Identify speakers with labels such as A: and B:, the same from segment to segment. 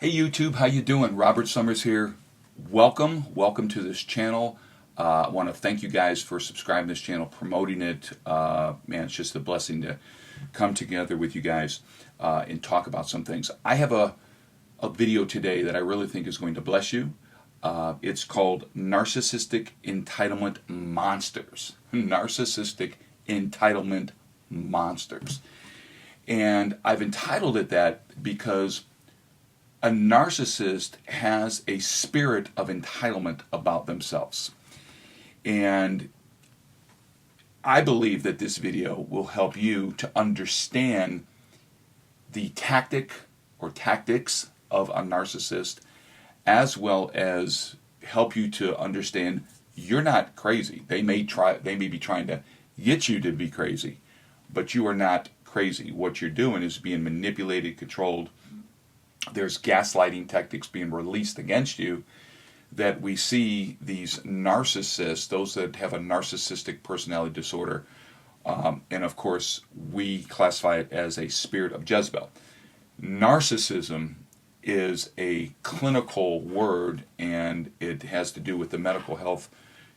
A: Hey YouTube, how you doing? Robert Summers here. Welcome to this channel. I want to thank you guys for subscribing to this channel, promoting it. Man, it's just a blessing to come together with you guys and talk about some things. I have a video today that I really think is going to bless you. It's called Narcissistic Entitlement Monsters. Narcissistic Entitlement Monsters. And I've entitled it that because a narcissist has a spirit of entitlement about themselves. And I believe that this video will help you to understand the tactics of a narcissist, as well as help you to understand you're not crazy. They may be trying to get you to be crazy, but you are not crazy. What you're doing is being manipulated, controlled. There's gaslighting tactics being released against you, that we see these narcissists, those that have a narcissistic personality disorder, and of course we classify it as a spirit of Jezebel. Narcissism is a clinical word, and it has to do with the medical health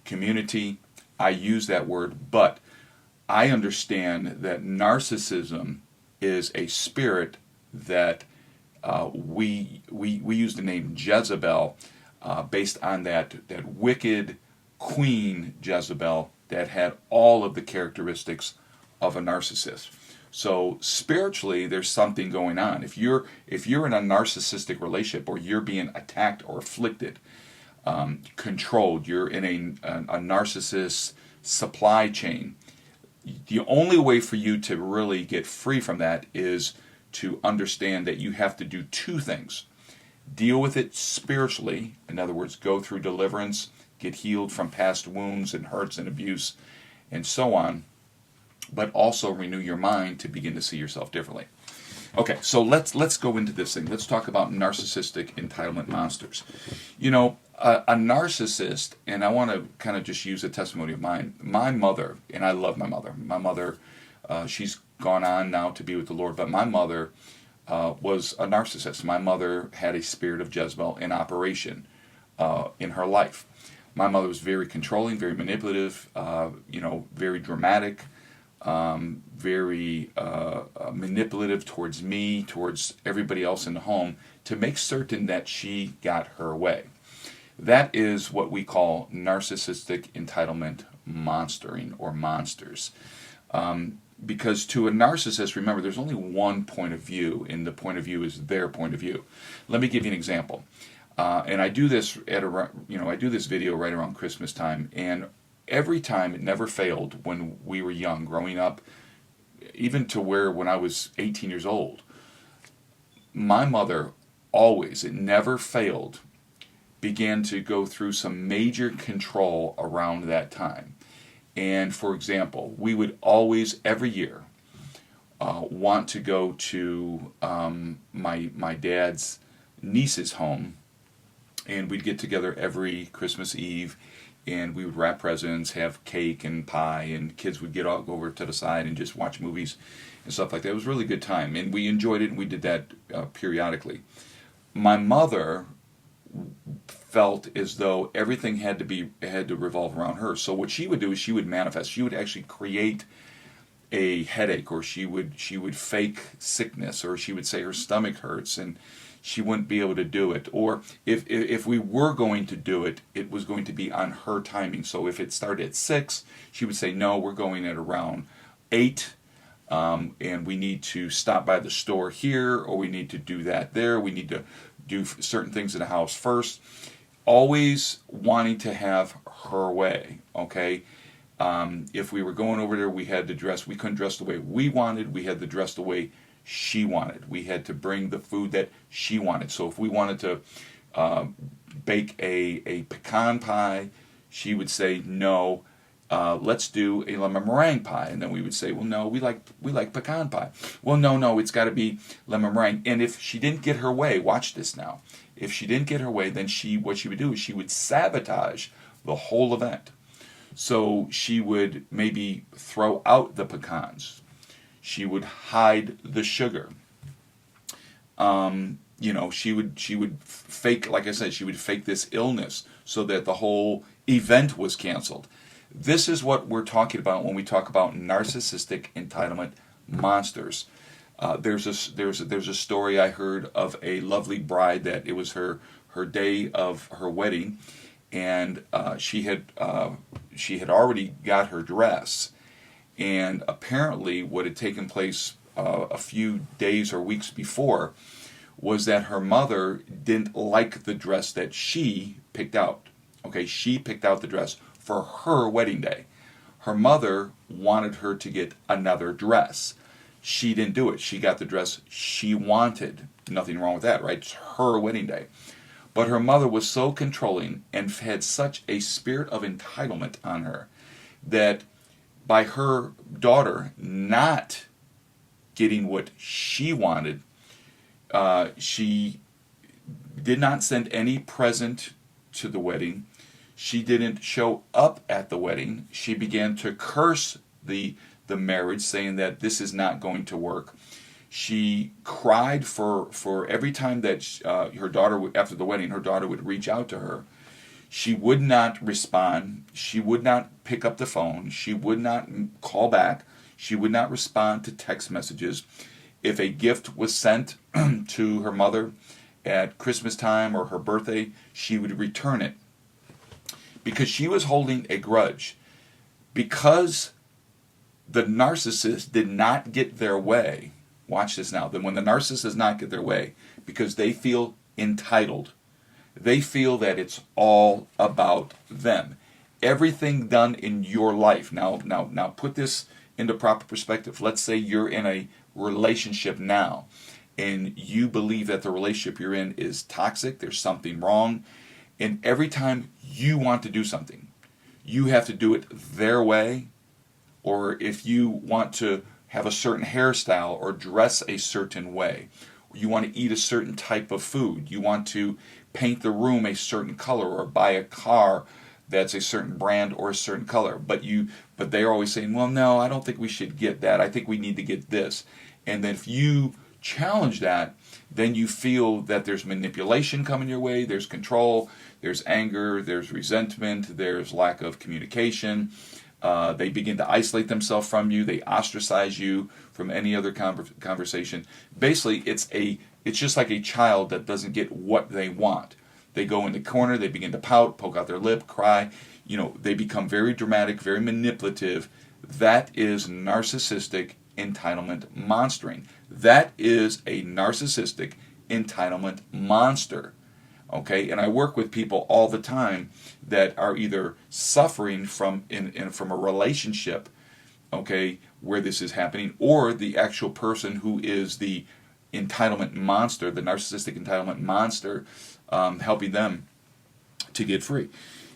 A: community. I use that word, but I understand that narcissism is a spirit that we use the name Jezebel based on that wicked queen Jezebel that had all of the characteristics of a narcissist. So spiritually, there's something going on. If you're in a narcissistic relationship, or you're being attacked or afflicted, controlled, you're in a narcissist supply chain, the only way for you to really get free from that is to understand that you have to do two things. Deal with it spiritually, in other words, go through deliverance, get healed from past wounds and hurts and abuse and so on, but also renew your mind to begin to see yourself differently. Okay, so let's go into this thing. Let's talk about narcissistic entitlement monsters. You know, a narcissist, and I want to kind of just use a testimony of mine. My mother, and I love my mother. My mother, she's gone on now to be with the Lord, but my mother was a narcissist. My mother had a spirit of Jezebel in operation in her life. My mother was very controlling, very manipulative, very dramatic, very manipulative towards me, towards everybody else in the home, to make certain that she got her way. That is what we call narcissistic entitlement monstering, or monsters. Because to a narcissist, remember, there's only one point of view, and the point of view is their point of view. Let me give you an example. And I do this I do this video right around Christmas time, and every time it never failed when we were young, growing up, even to where when I was 18 years old, my mother always, it never failed, began to go through some major control around that time. And for example, we would always, every year, want to go to my dad's niece's home, and we'd get together every Christmas Eve, and we would wrap presents, have cake and pie, and kids would go over to the side and just watch movies and stuff like that. It was a really good time, and we enjoyed it, and we did that periodically. My mother felt as though everything had to revolve around her. So what she would do is she would manifest. She would actually create a headache, or she would fake sickness, or she would say her stomach hurts and she wouldn't be able to do it. Or if we were going to do it, it was going to be on her timing. So if it started at 6, she would say, no, we're going at around 8, and we need to stop by the store here, or we need to do that there. We need to do certain things in the house first. Always wanting to have her way, okay? If we were going over there, we had to dress. We couldn't dress the way we wanted. We had to dress the way she wanted. We had to bring the food that she wanted. So if we wanted to bake a pecan pie, she would say, no, let's do a lemon meringue pie. And then we would say, well, no, we like pecan pie. Well, no, it's got to be lemon meringue. And if she didn't get her way, watch this now. If she didn't get her way, then what she would do is she would sabotage the whole event. So she would maybe throw out the pecans. She would hide the sugar. she would fake, like I said, she would fake this illness so that the whole event was canceled. This is what we're talking about when we talk about narcissistic entitlement monsters. There's a story I heard of a lovely bride that it was her day of her wedding, and she had already got her dress, and apparently what had taken place a few days or weeks before was that her mother didn't like the dress that she picked out. Okay, she picked out the dress for her wedding day. Her mother wanted her to get another dress. She didn't do it. She got the dress she wanted. Nothing wrong with that, right? It's her wedding day. But her mother was so controlling and had such a spirit of entitlement on her that by her daughter not getting what she wanted, she did not send any present to the wedding. She didn't show up at the wedding. She began to curse the marriage, saying that this is not going to work. She cried for every time that her daughter, after the wedding, her daughter would reach out to her. She would not respond. She would not pick up the phone. She would not call back. She would not respond to text messages. If a gift was sent to her mother at Christmas time or her birthday, she would return it because she was holding a grudge. Because the narcissist did not get their way, watch this now, then when the narcissist does not get their way, because they feel entitled, they feel that it's all about them. Everything done in your life, now put this into proper perspective. Let's say you're in a relationship now, and you believe that the relationship you're in is toxic, there's something wrong, and every time you want to do something, you have to do it their way. Or if you want to have a certain hairstyle or dress a certain way, or you want to eat a certain type of food, you want to paint the room a certain color or buy a car that's a certain brand or a certain color, but they're always saying, well, no, I don't think we should get that. I think we need to get this. And then if you challenge that, then you feel that there's manipulation coming your way, there's control, there's anger, there's resentment, there's lack of communication. They begin to isolate themselves from you. They ostracize you from any other conversation. Basically, it's just like a child that doesn't get what they want. They go in the corner, they begin to pout, poke out their lip, cry. They become very dramatic, very manipulative. That is narcissistic entitlement monstering. That is a narcissistic entitlement monster. Okay, and I work with people all the time that are either suffering from a relationship, okay, where this is happening, or the actual person who is the entitlement monster, the narcissistic entitlement monster, helping them to get free.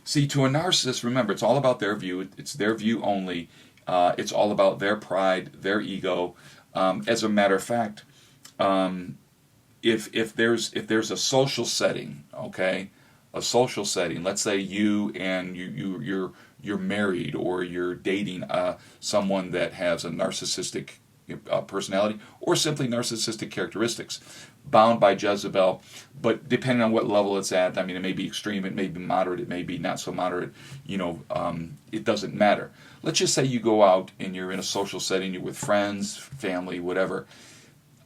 A: See, to a narcissist, remember, it's all about their view. It's their view only. It's all about their pride, their ego. As a matter of fact, if there's a social setting, okay, a social setting. Let's say you're married or you're dating someone that has a narcissistic personality or simply narcissistic characteristics, bound by Jezebel. But depending on what level it's at, I mean, it may be extreme, it may be moderate, it may be not so moderate. It doesn't matter. Let's just say you go out and you're in a social setting, you're with friends, family, whatever.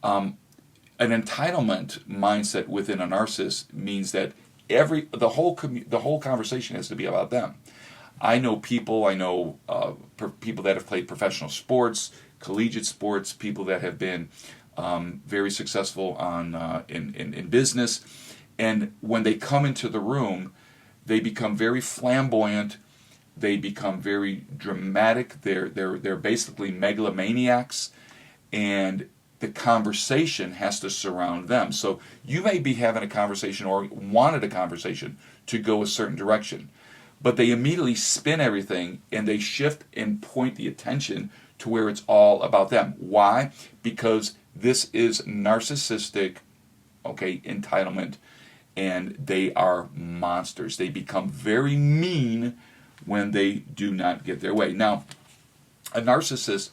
A: An entitlement mindset within a narcissist means that the whole conversation has to be about them. I know people that have played professional sports, collegiate sports, people that have been very successful in business, and when they come into the room, they become very flamboyant. They become very dramatic. They're basically megalomaniacs, and the conversation has to surround them. So you may be having a conversation or wanted a conversation to go a certain direction, but they immediately spin everything and they shift and point the attention to where it's all about them. Why? Because this is narcissistic, entitlement, and they are monsters. They become very mean when they do not get their way. Now, a narcissist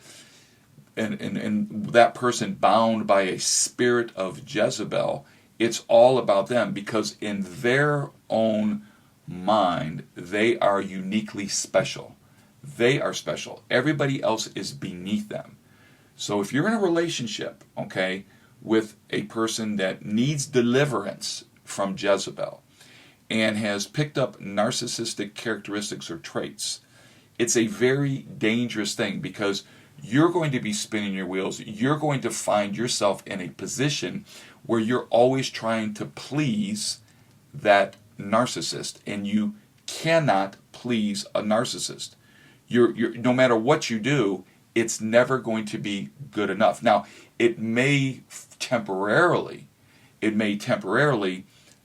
A: and that person bound by a spirit of Jezebel It's all about them, because in their own mind, they are uniquely special. They are special. Everybody else is beneath them. So if you're in a relationship, okay, with a person that needs deliverance from Jezebel and has picked up narcissistic characteristics or traits, it's a very dangerous thing, because you're going to be spinning your wheels. You're going to find yourself in a position where you're always trying to please that narcissist, and you cannot please a narcissist. No matter what you do, it's never going to be good enough. Now, it may temporarily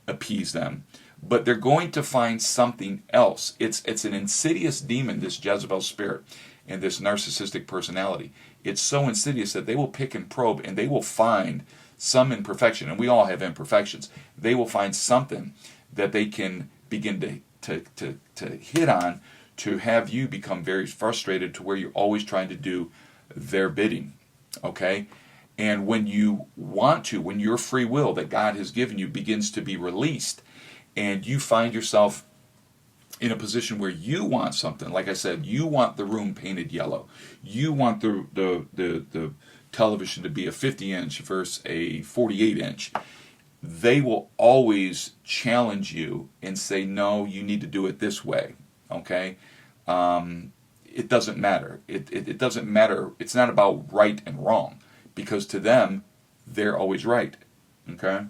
A: appease them, but they're going to find something else. It's an insidious demon, this Jezebel spirit and this narcissistic personality. It's so insidious that they will pick and probe, and they will find some imperfection, and we all have imperfections. They will find something that they can begin to hit on, to have you become very frustrated, to where you're always trying to do their bidding. Okay? And when you want to, when your free will that God has given you begins to be released, and you find yourself in a position where you want something, like I said, you want the room painted yellow, you want the television to be a 50-inch versus a 48-inch, they will always challenge you and say, no, you need to do it this way. Okay? It doesn't matter. It doesn't matter. It's not about right and wrong, because to them, they're always right. Okay?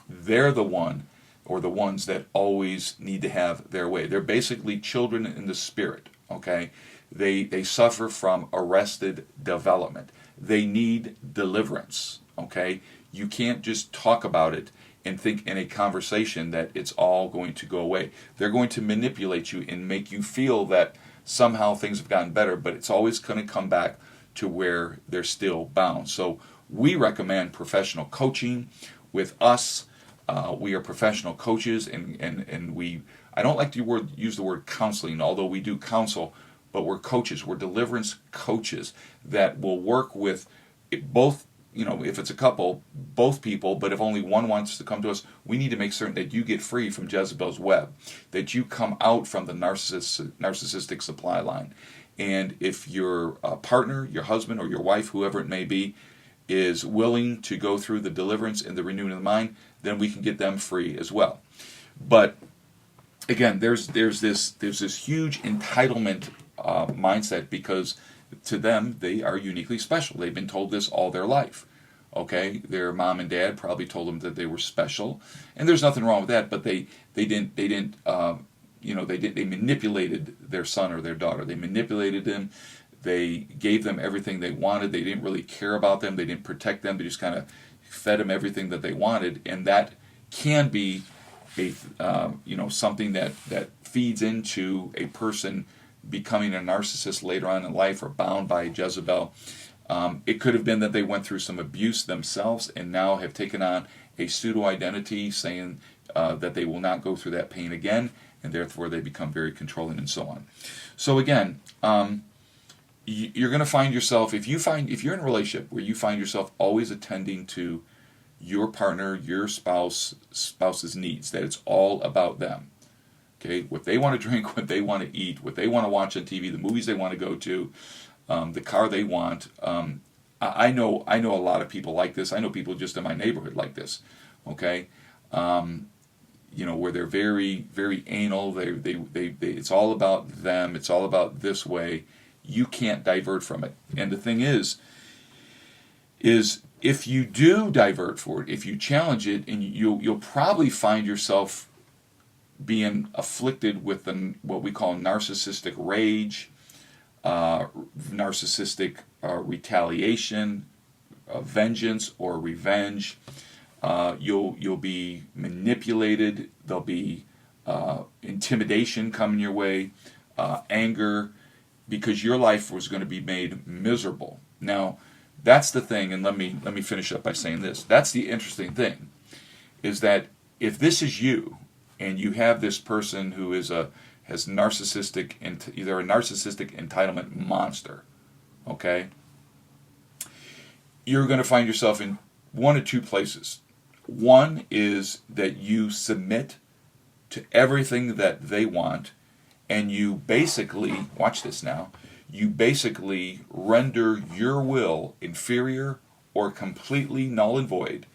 A: They're the one, or the ones, that always need to have their way. They're basically children in the spirit. Okay? They suffer from arrested development. They need deliverance. Okay? You can't just talk about it and think in a conversation that it's all going to go away. They're going to manipulate you and make you feel that somehow things have gotten better, but it's always going to come back to where they're still bound. So we recommend professional coaching with us. We are professional coaches, and I don't like to use the word counseling, although we do counsel, but we're coaches. We're deliverance coaches that will work with both. If it's a couple, both people, but if only one wants to come to us, we need to make certain that you get free from Jezebel's web, that you come out from the narcissistic supply line. And if your partner, your husband, or your wife, whoever it may be, is willing to go through the deliverance and the renewing of the mind, then we can get them free as well. But again, there's this huge entitlement mindset, because to them, they are uniquely special. They've been told this all their life. Okay, their mom and dad probably told them that they were special, and there's nothing wrong with that. But they manipulated their son or their daughter. They manipulated them. They gave them everything they wanted. They didn't really care about them. They didn't protect them. They just kind of fed them everything that they wanted, and that can be something that feeds into a person becoming a narcissist later on in life, or bound by Jezebel. It could have been that they went through some abuse themselves and now have taken on a pseudo-identity, saying that they will not go through that pain again, and therefore they become very controlling and so on. So again, you're going to find yourself, if you're in a relationship where you find yourself always attending to your partner, your spouse's needs, that it's all about them. Okay, what they want to drink, what they want to eat, what they want to watch on TV, the movies they want to go to, the car they want. I know a lot of people like this. I know people just in my neighborhood like this. Okay, where they're very, very anal. They it's all about them. It's all about this way. You can't divert from it. And the thing is if you do divert for it, if you challenge it, and you'll probably find yourself being afflicted with what we call narcissistic rage, narcissistic retaliation, vengeance or revenge. You'll be manipulated. There'll be intimidation coming your way, anger, because your life was going to be made miserable. Now, that's the thing, and let me finish up by saying this. That's the interesting thing, is that if this is you, and you have this person who has either a narcissistic entitlement monster, okay, you're going to find yourself in one of two places. One is that you submit to everything that they want, and you basically, watch this now, you basically render your will inferior or completely null and void,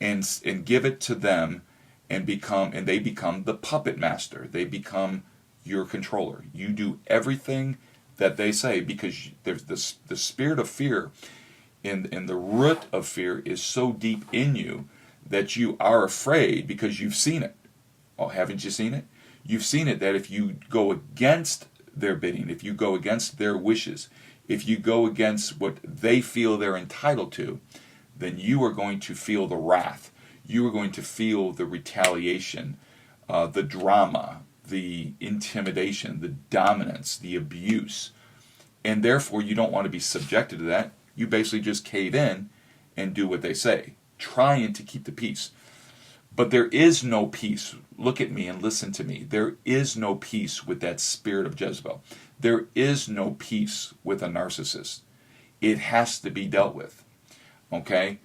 A: and give it to them, and they become the puppet master. They become your controller. You do everything that they say, because there's the spirit of fear, and the root of fear is so deep in you that you are afraid because you've seen it. Oh, haven't you seen it? You've seen it, that if you go against their bidding, if you go against their wishes, if you go against what they feel they're entitled to, then you are going to feel the wrath. You are going to feel the retaliation, the drama, the intimidation, the dominance, the abuse. And therefore, you don't want to be subjected to that. You basically just cave in and do what they say, trying to keep the peace. But there is no peace. Look at me and listen to me. There is no peace with that spirit of Jezebel. There is no peace with a narcissist. It has to be dealt with. Okay?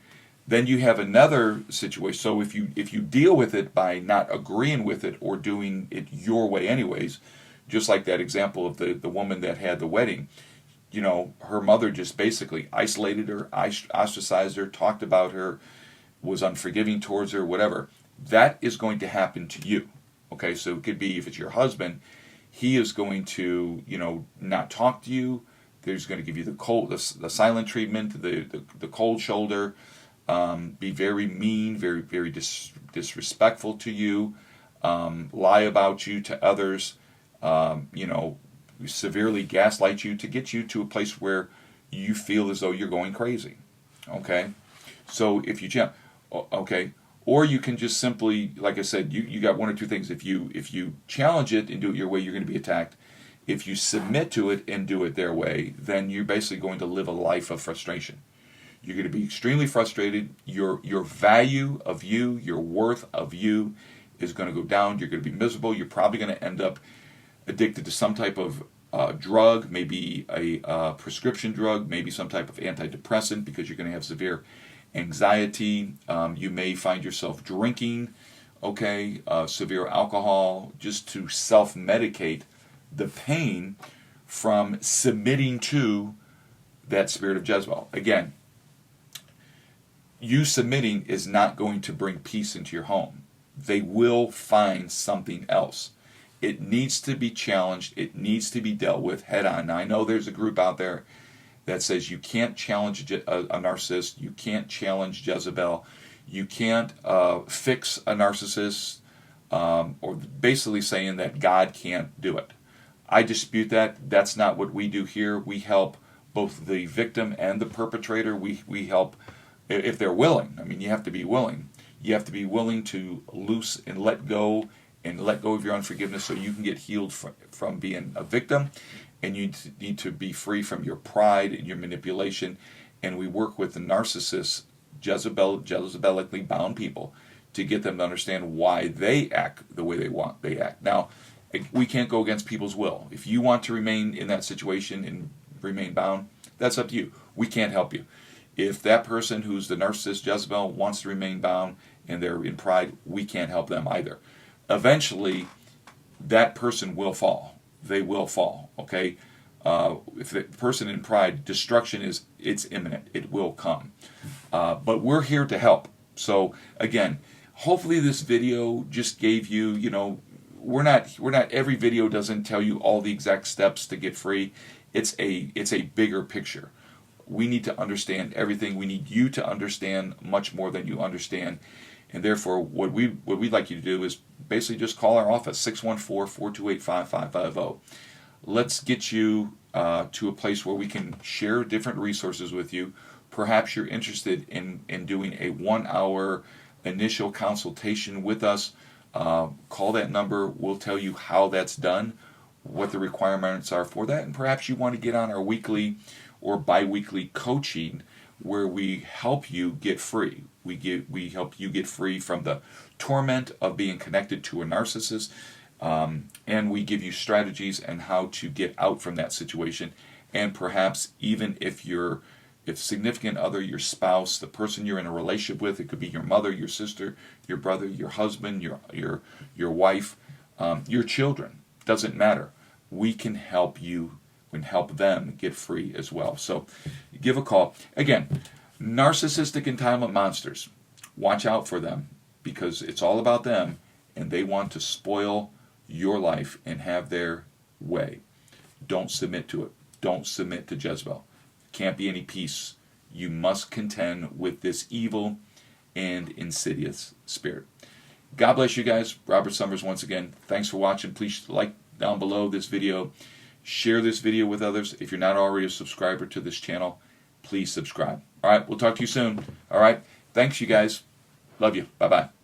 A: Then you have another situation. So if you deal with it by not agreeing with it or doing it your way anyways, just like that example of the woman that had the wedding, her mother just basically isolated her, ostracized her, talked about her, was unforgiving towards her, whatever. That is going to happen to you. Okay, so it could be, if it's your husband, he is going to, not talk to you. There's going to give you the silent treatment, the cold shoulder, be very mean, very, very disrespectful to you, lie about you to others, severely gaslight you to get you to a place where you feel as though you're going crazy. Okay, so if you or you can just simply, like I said, you got one or two things. If you challenge it and do it your way, you're going to be attacked. If you submit to it and do it their way, then you're basically going to live a life of frustration. You're going to be extremely frustrated. Your value of you, your worth of you is going to go down. You're going to be miserable. You're probably going to end up addicted to some type of drug, maybe a prescription drug, maybe some type of antidepressant, because you're going to have severe anxiety. You may find yourself drinking, severe alcohol, just to self-medicate the pain from submitting to that spirit of Jezebel. Again, you submitting is not going to bring peace into your home. They will find something else. It needs to be challenged. It needs to be dealt with head on. Now, I know there's a group out there that says you can't challenge a narcissist, you can't challenge Jezebel, you can't fix a narcissist, or basically saying that God can't do it. I dispute that. That's not what we do here. We help both the victim and the perpetrator. We help, if they're willing. I mean, you have to be willing. You have to be willing to loose and let go of your unforgiveness, so you can get healed from being a victim. And you need to be free from your pride and your manipulation. And we work with the narcissists, Jezebelically bound people, to get them to understand why they act the way they act. Now, we can't go against people's will. If you want to remain in that situation and remain bound, that's up to you. We can't help you. If that person who's the narcissist, Jezebel, wants to remain bound and they're in pride, we can't help them either. Eventually, that person will fall. They will fall, okay? If the person in pride, destruction it's imminent. It will come. But we're here to help. So, again, hopefully this video just gave you, we're not every video doesn't tell you all the exact steps to get free. It's a bigger picture. We need to understand everything. We need you to understand much more than you understand. And therefore, what we'd like you to do is basically just call our office, 614-428-5550. Let's get you to a place where we can share different resources with you. Perhaps you're interested in doing a 1-hour initial consultation with us. Call that number. We'll tell you how that's done, what the requirements are for that, and perhaps you want to get on our weekly or bi-weekly coaching, where we help you get free. We help you get free from the torment of being connected to a narcissist, and we give you strategies and how to get out from that situation. And perhaps even if you're If significant other, your spouse, the person you're in a relationship with, it could be your mother, your sister, your brother, your husband, your wife, your children, doesn't matter. We can help you and help them get free as well. So give a call. Again, narcissistic entitlement monsters. Watch out for them, because it's all about them, and they want to spoil your life and have their way. Don't submit to it. Don't submit to Jezebel. Can't be any peace. You must contend with this evil and insidious spirit. God bless you guys. Robert Summers once again. Thanks for watching. Please like down below this video. Share this video with others. If you're not already a subscriber to this channel, please subscribe. All right, we'll talk to you soon. All right, thanks you guys. Love you. Bye-bye.